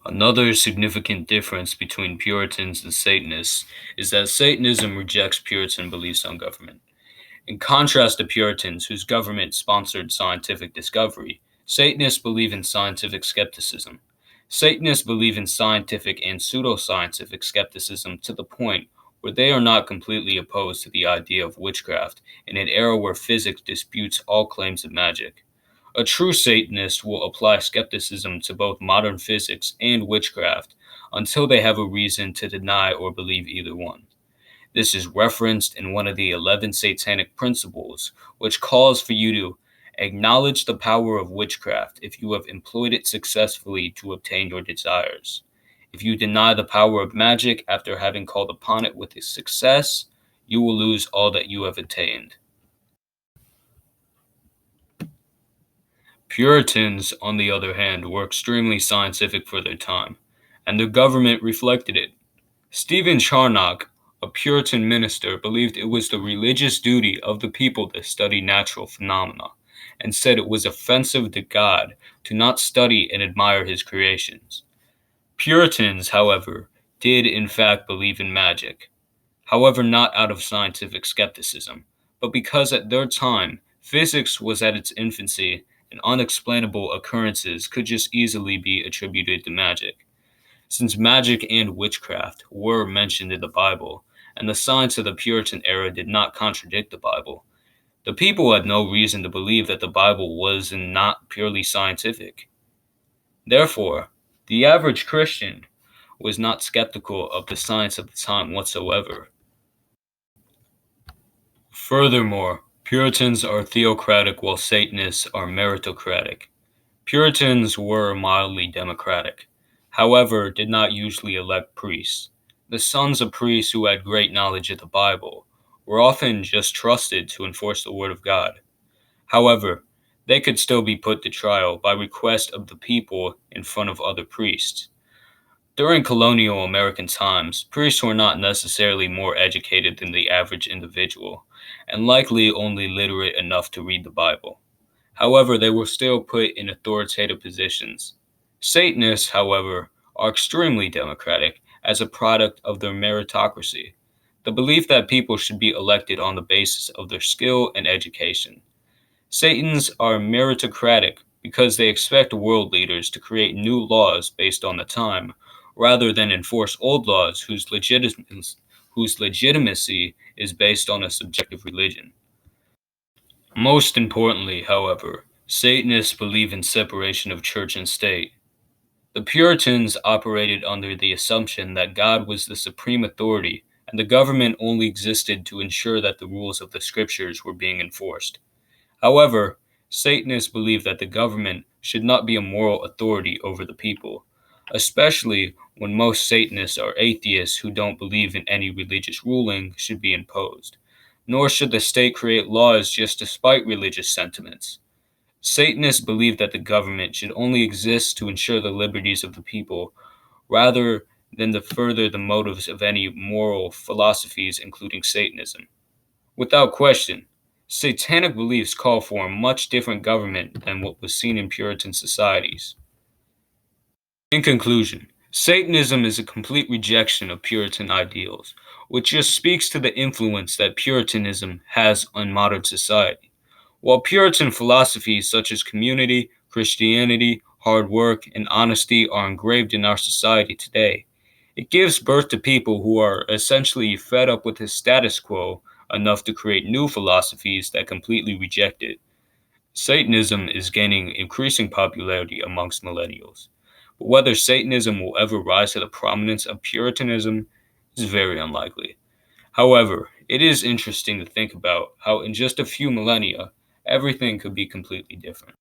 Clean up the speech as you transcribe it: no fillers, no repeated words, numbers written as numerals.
Another significant difference between Puritans and Satanists is that Satanism rejects Puritan beliefs on government. In contrast to Puritans, whose government sponsored scientific discovery, Satanists believe in scientific skepticism. Satanists believe in scientific and pseudoscientific skepticism to the point where they are not completely opposed to the idea of witchcraft in an era where physics disputes all claims of magic. A true Satanist will apply skepticism to both modern physics and witchcraft until they have a reason to deny or believe either one. This is referenced in one of the 11 satanic principles, which calls for you to acknowledge the power of witchcraft if you have employed it successfully to obtain your desires. If you deny the power of magic after having called upon it with success, you will lose all that you have attained. Puritans, on the other hand, were extremely scientific for their time, and their government reflected it. Stephen Charnock, a Puritan minister, believed it was the religious duty of the people to study natural phenomena, and said it was offensive to God to not study and admire his creations. Puritans, however, did in fact believe in magic, however, not out of scientific skepticism, but because at their time physics was at its infancy and unexplainable occurrences could just easily be attributed to magic. Since magic and witchcraft were mentioned in the Bible, and the science of the Puritan era did not contradict the Bible, the people had no reason to believe that the Bible was not purely scientific. Therefore, the average Christian was not skeptical of the science of the time whatsoever. Furthermore, Puritans are theocratic while Satanists are meritocratic. Puritans were mildly democratic, however, did not usually elect priests. The sons of priests who had great knowledge of the Bible were often just trusted to enforce the Word of God. However, they could still be put to trial by request of the people in front of other priests. During colonial American times, priests were not necessarily more educated than the average individual, and likely only literate enough to read the Bible. However, they were still put in authoritative positions. Satanists, however, are extremely democratic as a product of their meritocracy, the belief that people should be elected on the basis of their skill and education. Satans are meritocratic because they expect world leaders to create new laws based on the time, rather than enforce old laws whose legitimacy is based on a subjective religion. Most importantly, however, Satanists believe in separation of church and state. The Puritans operated under the assumption that God was the supreme authority and the government only existed to ensure that the rules of the scriptures were being enforced. However, Satanists believe that the government should not be a moral authority over the people, especially when most Satanists are atheists who don't believe in any religious ruling should be imposed, nor should the state create laws just to spite religious sentiments. Satanists believe that the government should only exist to ensure the liberties of the people, rather than to further the motives of any moral philosophies, including Satanism. Without question, Satanic beliefs call for a much different government than what was seen in Puritan societies. In conclusion, Satanism is a complete rejection of Puritan ideals, which just speaks to the influence that Puritanism has on modern society. While Puritan philosophies such as community, Christianity, hard work, and honesty are engraved in our society today, it gives birth to people who are essentially fed up with the status quo enough to create new philosophies that completely reject it. Satanism is gaining increasing popularity amongst millennials, but whether Satanism will ever rise to the prominence of Puritanism is very unlikely. However, it is interesting to think about how in just a few millennia, everything could be completely different.